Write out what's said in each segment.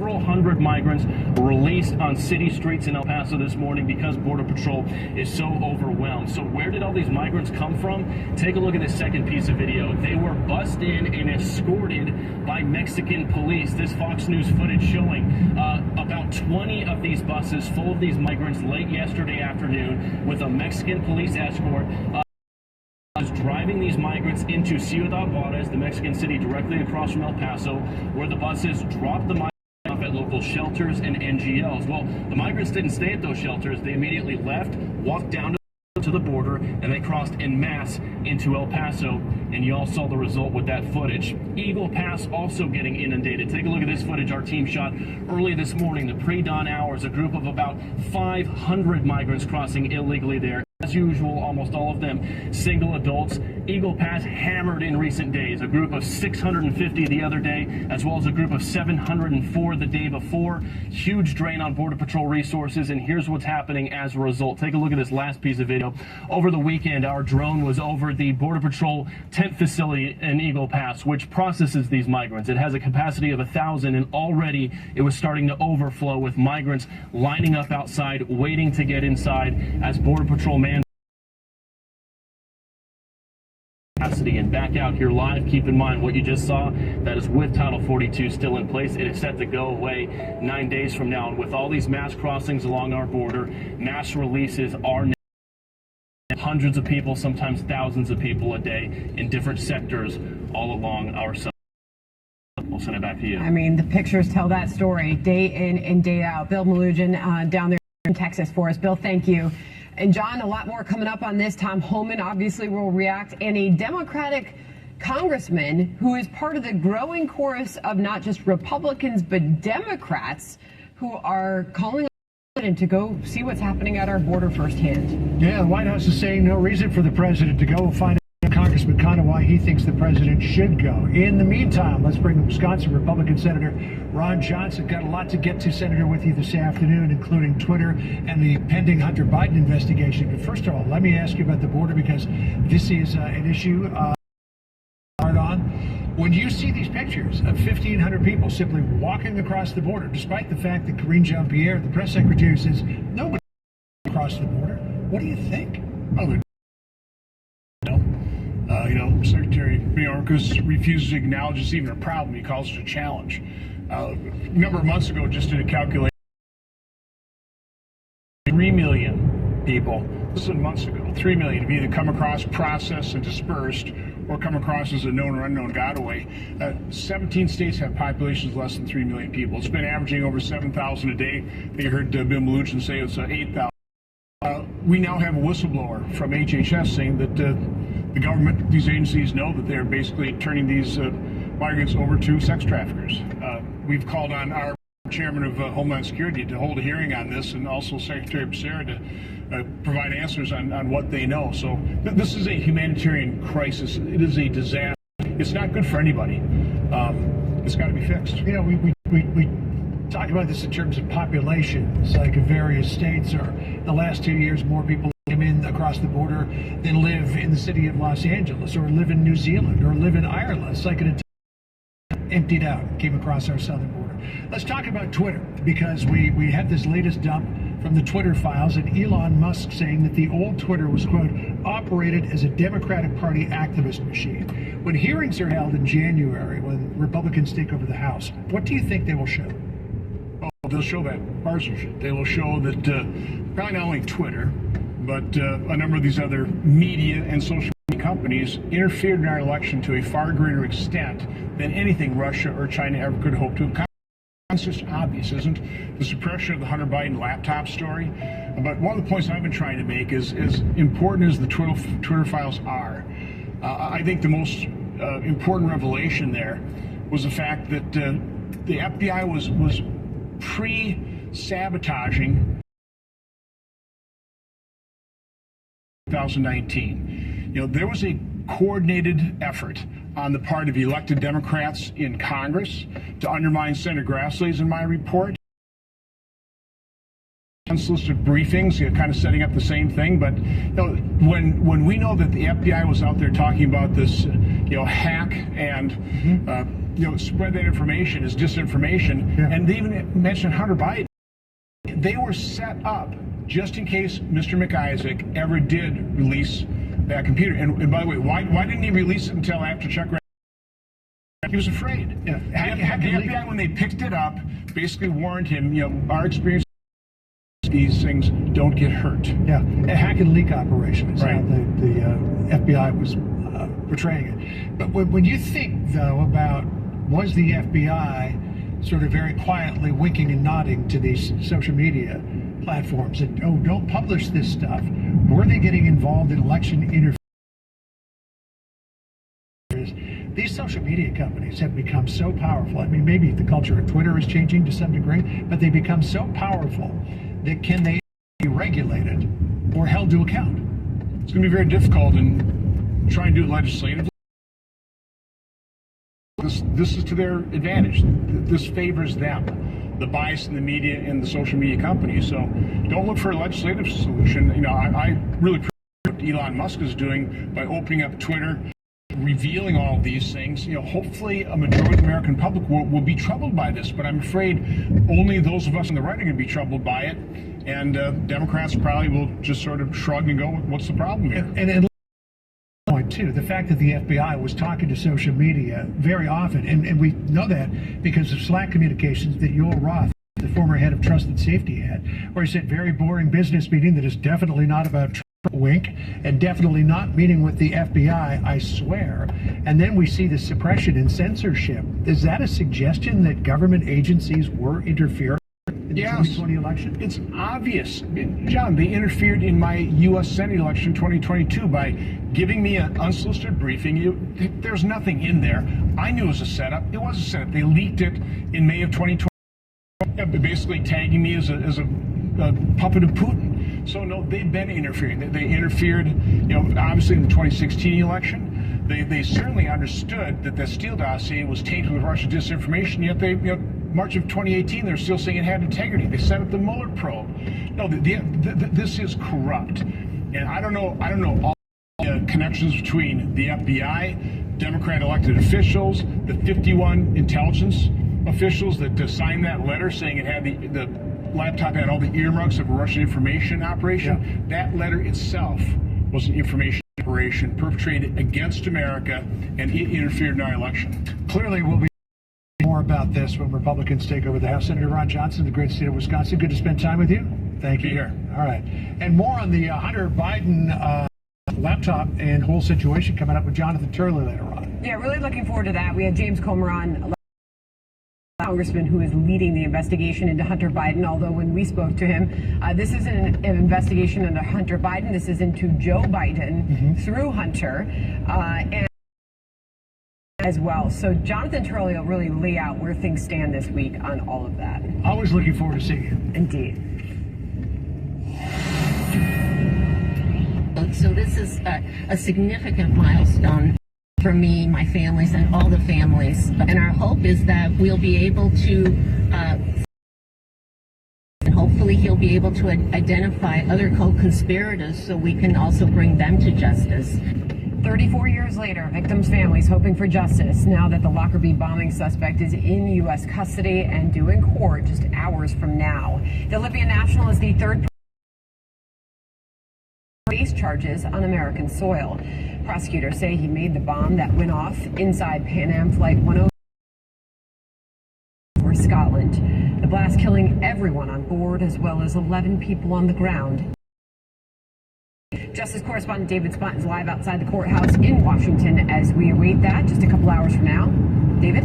several hundred migrants were released on city streets in El Paso this morning because Border Patrol is so overwhelmed. So where did all these migrants come from? Take a look at this second piece of video. They were bussed in and escorted by Mexican police. This Fox News footage showing about 20 of these buses full of these migrants late yesterday afternoon with a Mexican police escort. Was driving these migrants into Ciudad Juarez, the Mexican city directly across from El Paso, where the buses dropped the migrants off at local shelters and NGOs. Well, the migrants didn't stay at those shelters. They immediately left, walked down to the border, and they crossed en masse into El Paso, and you all saw the result with that footage. Eagle Pass also getting inundated. Take a look at this footage our team shot early this morning, the pre-dawn hours. A group of about 500 migrants crossing illegally there. As usual, almost all of them single adults. Eagle Pass hammered in recent days. A group of 650 the other day, as well as a group of 704 the day before. Huge drain on Border Patrol resources, and here's what's happening as a result. Take a look at this last piece of video. Over the weekend, our drone was over the Border Patrol tent facility in Eagle Pass, which processes these migrants. It has a capacity of 1,000, and already it was starting to overflow with migrants lining up outside, waiting to get inside as Border Patrol and back out here live. Keep in mind what you just saw, that is with Title 42 still in place. It is set to go away 9 days from now. And with all these mass crossings along our border, mass releases are hundreds of people, sometimes thousands of people a day in different sectors all along our southern. We'll send it back to you. I mean, the pictures tell that story day in and day out. Bill Malugin down there in Texas for us. Bill, thank you. And John, a lot more coming up on this. Tom Homan obviously will react, and a Democratic congressman who is part of the growing chorus of not just Republicans but Democrats who are calling on the president to go see what's happening at our border firsthand. Yeah, the White House is saying no reason for the president to go find out Congressman Conner why he thinks the president should go. In the meantime, let's bring Wisconsin Republican Senator Ron Johnson. Got a lot to get to, Senator, with you this afternoon, including Twitter and the pending Hunter Biden investigation. But first of all, let me ask you about the border, because this is an issue hard on. When you see these pictures of 1,500 people simply walking across the border, despite the fact that Karine Jean-Pierre, the press secretary, says nobody across the border, what do you think? Oh, Secretary Mayorkas refuses to acknowledge it's even a problem. He calls it a challenge. A number of months ago, just did a calculation. 3 million people, this is months ago, 3 million have either come across, processed, and dispersed, or come across as a known or unknown gotaway. 17 states have populations less than 3 million people. It's been averaging over 7,000 a day. They heard Bill Malugin say it's 8,000. We now have a whistleblower from HHS saying that the government, these agencies know that they're basically turning these migrants over to sex traffickers. We've called on our chairman of Homeland Security to hold a hearing on this, and also Secretary Becerra to provide answers on what they know. So this is a humanitarian crisis. It is a disaster. It's not good for anybody. It's got to be fixed. You know, we talk about this in terms of populations, like in various states, or the last 2 years, more people came in across the border than live in the city of Los Angeles, or live in New Zealand, or live in Ireland. It's like an emptied out, came across our southern border. Let's talk about Twitter, because we had this latest dump from the Twitter files, and Elon Musk saying that the old Twitter was, quote, operated as a Democratic Party activist machine. When hearings are held in January, when Republicans take over the House, what do you think they will show? Oh, they'll show that partisanship. They will show that probably not only Twitter, but a number of these other media and social media companies interfered in our election to a far greater extent than anything Russia or China ever could hope to have. It's just obvious, isn't it? The suppression of the Hunter Biden laptop story. But one of the points I've been trying to make is, as important as the Twitter files are, I think the most important revelation there was the fact that the FBI was pre-sabotaging 2019. You know, there was a coordinated effort on the part of elected Democrats in Congress to undermine Senator Grassley's in my report. Unsolicited briefings, kind of setting up the same thing. But when we know that the FBI was out there talking about this, hack and spread that information as disinformation. Yeah. And they even mentioned Hunter Biden. They were set up just in case Mr. McIsaac ever did release that computer. And by the way, why didn't he release it until after Chuck? He was afraid. Yeah. The FBI, when they picked it up, basically warned him. Our experience, these things don't get hurt. Yeah, a hack and leak operation is Right. how the FBI was portraying it. But when you think, though, about was the FBI sort of very quietly winking and nodding to these social media platforms and, oh, don't publish this stuff, were they getting involved in election interference? These social media companies have become so powerful. I mean, maybe the culture of Twitter is changing to some degree, but they become so powerful that can they be regulated or held to account? It's going to be very difficult in trying to do it legislatively. This is to their advantage. This favors them, the bias in the media and the social media companies. So don't look for a legislative solution. I really appreciate what Elon Musk is doing by opening up Twitter, revealing all of these things. Hopefully a majority of the American public will be troubled by this, but I'm afraid only those of us on the right are going to be troubled by it, and Democrats probably will just sort of shrug and go, what's the problem here? And point too, the fact that the FBI was talking to social media very often, and we know that because of Slack communications that Yoel Roth, the former head of Trust and Safety, had, where he said, very boring business meeting that is definitely not about wink, and definitely not meeting with the FBI, I swear. And then we see the suppression and censorship. Is that a suggestion that government agencies were interfering in the 2020 election? It's obvious. John, they interfered in my U.S. Senate election 2022 by giving me an unsolicited briefing. There's nothing in there. I knew it was a setup. It was a setup. They leaked it in May of 2020, basically tagging me as a puppet of Putin. So no, they've been interfering. They interfered, obviously in the 2016 election. They certainly understood that the Steele dossier was tainted with Russian disinformation. Yet they, March of 2018, they're still saying it had integrity. They set up the Mueller probe. No, this is corrupt, and I don't know all the connections between the FBI, Democrat elected officials, the 51 intelligence officials that signed that letter saying it had the laptop had all the earmarks of a Russian information operation. Yeah. That letter itself was an information operation perpetrated against America, and it interfered in our election. Clearly, we'll be more about this when Republicans take over the House. Senator Ron Johnson, the great state of Wisconsin, good to spend time with you. Thank you. Be here. All right. And more on the Hunter Biden laptop and whole situation coming up with Jonathan Turley later on. Yeah, really looking forward to that. We had James Comer on, Congressman who is leading the investigation into Hunter Biden, although when we spoke to him, this isn't an investigation into Hunter Biden. This is into Joe Biden through Hunter and as well. So Jonathan Turley will really lay out where things stand this week on all of that. Always looking forward to seeing you. Indeed. So this is a significant milestone for me, my families, and all the families. And our hope is that we'll be able to, and hopefully he'll be able to identify other co-conspirators so we can also bring them to justice. 34 years later, victims' families hoping for justice now that the Lockerbie bombing suspect is in U.S. custody and due in court just hours from now. The Libyan national is the third face charges on American soil. Prosecutors say he made the bomb that went off inside Pan Am Flight 104 for Scotland. The blast killing everyone on board as well as 11 people on the ground. Justice correspondent David Spont is live outside the courthouse in Washington as we await that just a couple hours from now. David?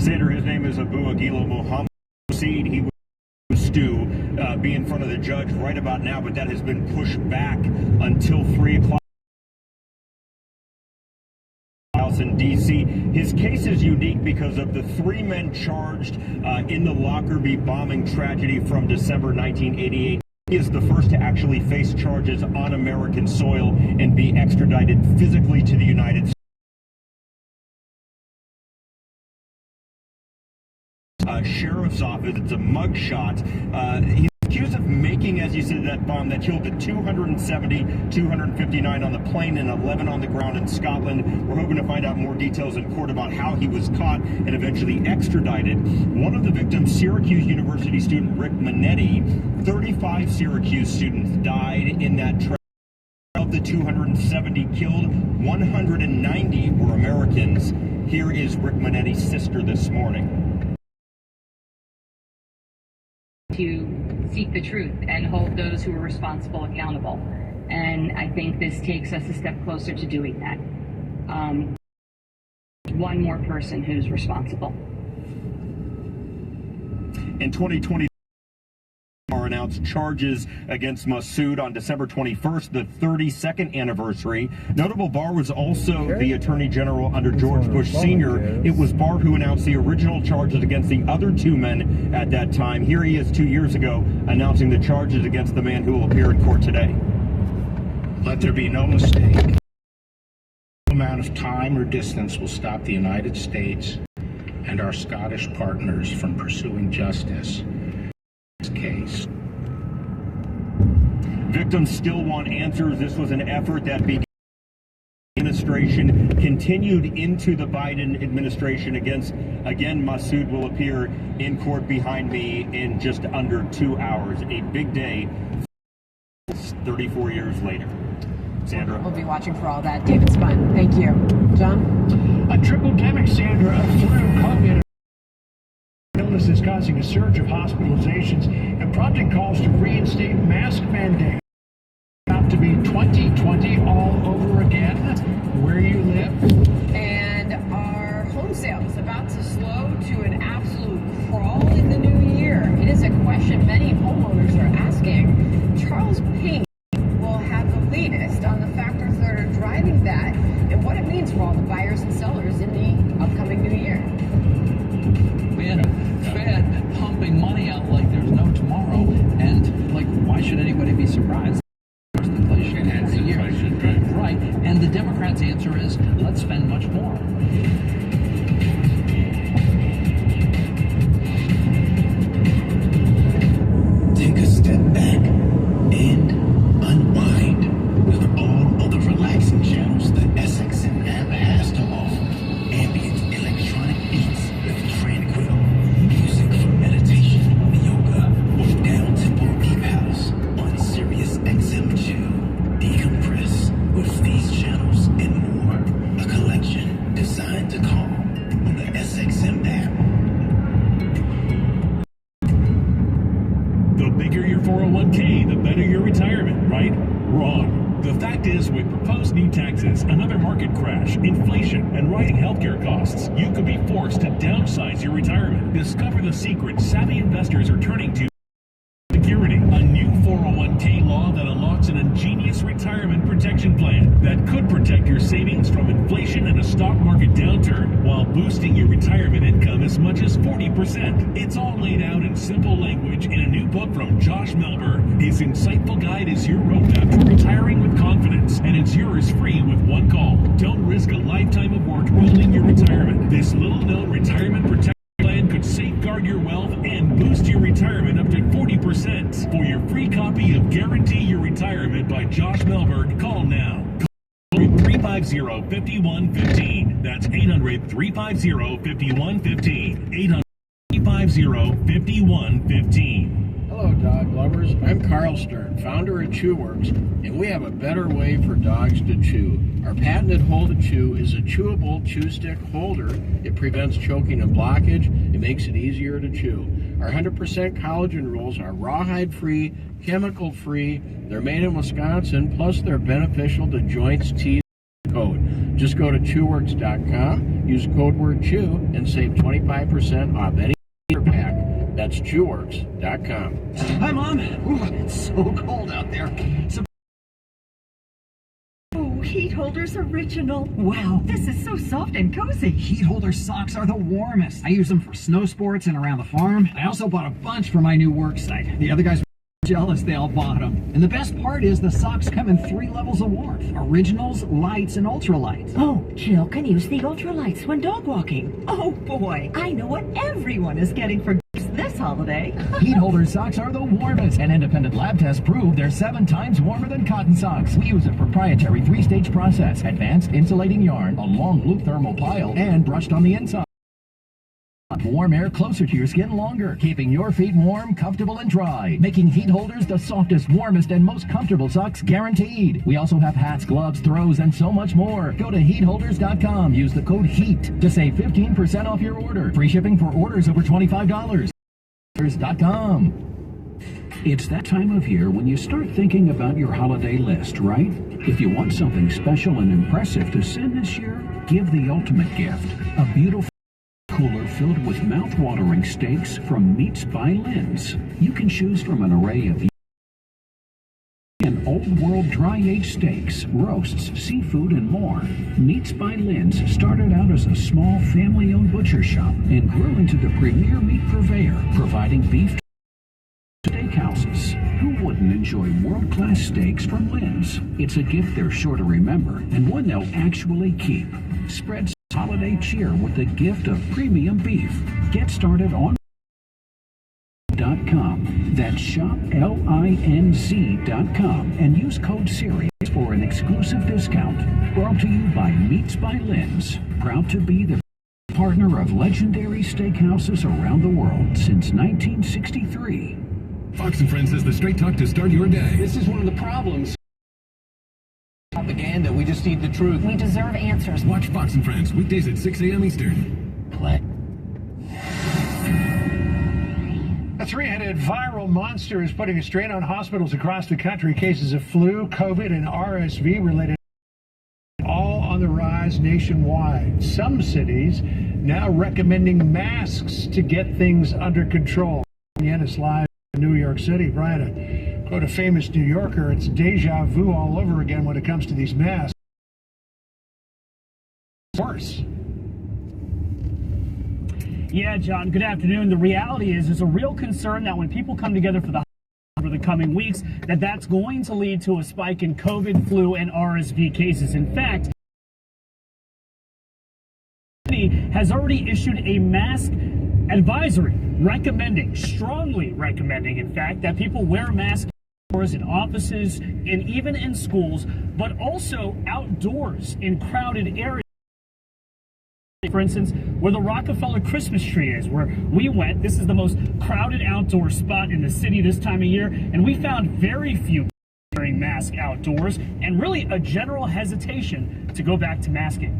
Senator, his name is Abu Arguello Mohammed. He was to be in front of the judge right about now, but that has been pushed back until 3 o'clock. In D.C. His case is unique because of the 3 men charged in the Lockerbie bombing tragedy from December 1988. He is the first to actually face charges on American soil and be extradited physically to the United States. Sheriff's office, it's a mugshot. He's accused of making, as you said, that bomb that killed the 270, 259 on the plane and 11 on the ground in Scotland. We're hoping to find out more details in court about how he was caught and eventually extradited. One of the victims, Syracuse University student Rick Manetti. 35 Syracuse students died in that tragedy. Of the 270 killed, 190 were Americans. Here is Rick Manetti's sister this morning. To seek the truth and hold those who are responsible accountable. And I think this takes us a step closer to doing that. One more person who's responsible. In 2020, announced charges against Massoud on December 21st, the 32nd anniversary. Notable, Barr was also the Attorney General under George Bush Sr. It was Barr who announced the original charges against the other two men at that time. Here he is 2 years ago announcing the charges against the man who will appear in court today. Let there be no mistake. No amount of time or distance will stop the United States and our Scottish partners from pursuing justice in this case. Victims still want answers. This was an effort that began administration, continued into the Biden administration. Again, Massoud will appear in court behind me in just under 2 hours. A big day 34 years later. Sandra. We'll be watching for all that. David Spun, thank you. John? A triple-demic, Sandra, of flu, COVID illness is causing a surge of hospitalizations and prompting calls to reinstate mask mandates. About to be 2020 all over again where you live. And are home sales about to slow to an absolute crawl in the new year? It is a question many homeowners are asking. Charles Payne will have the latest on the factors that are driving that and what it means for all the buyers and sellers in the upcoming new year. We had a Fed pumping money out like there's no tomorrow, and like, why should anybody be surprised? Inflation in a year, right? And the Democrats' answer is, let's spend much more. Take a step back and unwind with all of the relaxing channels that SXM app has to offer. Ambient electronic beats with tranquil music for meditation, yoga, or down-tempo deep house on Sirius XM2. Decompress with these channels and more. A collection designed to calm on the SXM app. The bigger your 401k, the better your retirement, right? Wrong. The fact is, with proposed new taxes, another market crash, inflation, and rising healthcare costs, you could be forced to downsize your retirement. Discover the secret savvy investors are turning to Security, a new 401k law that unlocks an ingenious retirement protection plan that could protect your savings from inflation and a stock market downturn while boosting your retirement income as much as 40%. It's all laid out in simple language in a new book from Josh Melber. His insightful guide is your roadmap to retiring with confidence, and it's yours free with one call. Don't risk a lifetime of work building your retirement. This little-known retirement protection plan could safeguard your wealth and boost your retirement up to 40%. For your free copy of Guarantee Your Retirement by Josh Melberg, call now. 800-350-5115. That's 800-350-5115. 800-350-5115. Hello, dog lovers. I'm Carl Stern, founder of ChewWorks, and we have a better way for dogs to chew. Our patented Hold to Chew is a chewable chew stick holder. It prevents choking and blockage. It makes it easier to chew. Our 100% collagen rolls are rawhide-free, chemical-free. They're made in Wisconsin, plus they're beneficial to joints, teeth, and coat. Just go to chewworks.com, use code word CHEW, and save 25% off any pack. That's chewworks.com. Hi, Mom. Ooh, it's so cold out there. Oh, heat holders original. Wow, this is so soft and cozy. Heat holder socks are the warmest. I use them for snow sports and around the farm. I also bought a bunch for my new work site. The other guys were jealous they all bought them. And the best part is the socks come in 3 levels of warmth. Originals, lights, and ultralights. Oh, Jill can use the ultralights when dog walking. Oh boy, I know what everyone is getting for this this holiday. Heat holder socks are the warmest. An independent lab test proved they're 7 times warmer than cotton socks. We use a proprietary 3-stage process, advanced insulating yarn, a long loop thermal pile, and brushed on the inside. Warm air closer to your skin longer, keeping your feet warm, comfortable, and dry. Making heat holders the softest, warmest, and most comfortable socks guaranteed. We also have hats, gloves, throws, and so much more. Go to heatholders.com. Use the code HEAT to save 15% off your order. Free shipping for orders over $25. Heatholders.com. It's that time of year when you start thinking about your holiday list, right? If you want something special and impressive to send this year, give the ultimate gift. A beautiful cooler filled with mouth-watering steaks from Meats by Lynn's. You can choose from an array of old world dry-aged steaks, roasts, seafood, and more. Meats by Lynn's started out as a small family-owned butcher shop and grew into the premier meat purveyor, providing beef to steakhouses. Who wouldn't enjoy world-class steaks from Lynn's? It's a gift they're sure to remember and one they'll actually keep. Spread holiday cheer with the gift of premium beef. Get started on .com. That's shop LINZ.com and use code SERIOUS for an exclusive discount. Brought to you by Meats by Lynn's. Proud to be the partner of legendary steakhouses around the world since 1963. Fox and Friends says the straight talk to start your day. This is one of the problems. Propaganda. We just need the truth. We deserve answers. Watch Fox and Friends weekdays at 6 a.m. Eastern. Play. A 3-headed viral monster is putting a strain on hospitals across the country. Cases of flu, COVID, and RSV related all on the rise nationwide. Some cities now recommending masks to get things under control. It's live in New York City. Brian, quote a famous New Yorker, it's deja vu all over again when it comes to these masks. Worse. Yeah, John, good afternoon. The reality is there's a real concern that when people come together for the coming weeks, that's going to lead to a spike in COVID, flu, and RSV cases. In fact, the city has already issued a mask advisory strongly recommending, in fact, that people wear masks in offices and even in schools, but also outdoors in crowded areas. For instance, where the Rockefeller Christmas tree is, where we went, this is the most crowded outdoor spot in the city this time of year, and we found very few wearing masks outdoors and really a general hesitation to go back to masking.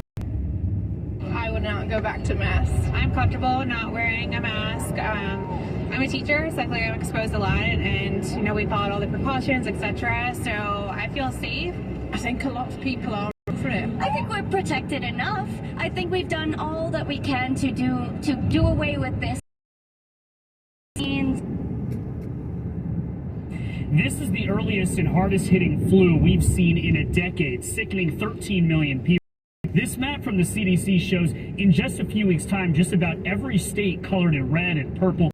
I would not go back to masks. I'm comfortable not wearing a mask. I'm a teacher, so I feel like I'm exposed a lot, and we followed all the precautions, etc. So I feel safe. I think a lot of people are for it. I think we're protected enough. I think we've done all that we can to do away with this. This is the earliest and hardest hitting flu we've seen in a decade, sickening 13 million people. This map from the CDC shows in just a few weeks' time, just about every state colored in red and purple.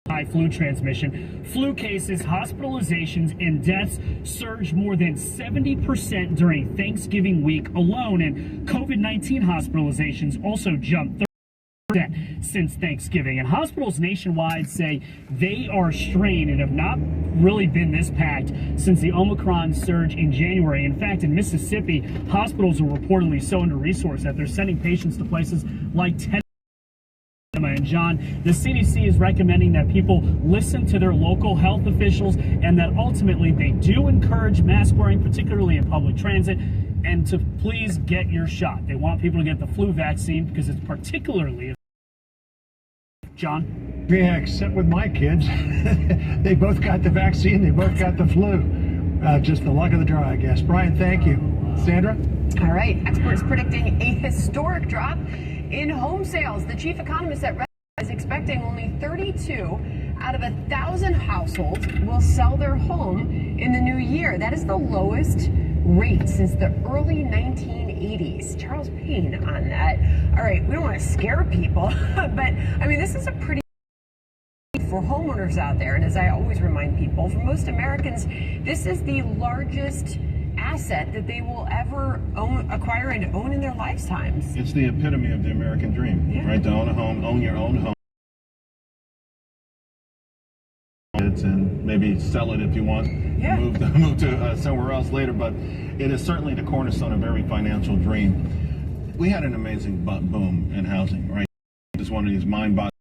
High flu transmission. Flu cases, hospitalizations, and deaths surged more than 70% during Thanksgiving week alone, and COVID-19 hospitalizations also jumped 30% since Thanksgiving. And hospitals nationwide say they are strained and have not really been this packed since the Omicron surge in January. In fact, in Mississippi, hospitals are reportedly so under-resourced that they're sending patients to places like Tennessee. And John, the CDC is recommending that people listen to their local health officials and that ultimately they do encourage mask wearing, particularly in public transit, and to please get your shot. They want people to get the flu vaccine because it's particularly John? Yeah, except with my kids. They both got the vaccine, they both got the flu. Just the luck of the draw, I guess. Brian, thank you. Sandra? All right, experts predicting a historic drop in home sales. The chief economist at Red is expecting only 32 out of 1,000 households will sell their home in the new year. That is the lowest rate since the early 1980s. Charles Payne on that. All right, we don't want to scare people, but I mean, this is a pretty for homeowners out there. And as I always remind people, for most Americans, this is the largest asset that they will ever acquire and own in their lifetimes. It's the epitome of the American dream, right? To own a home, own your own home. maybe sell it if you want, move to somewhere else later, but it is certainly the cornerstone of every financial dream. We had an amazing boom in housing, right? It's one of these mind-boggling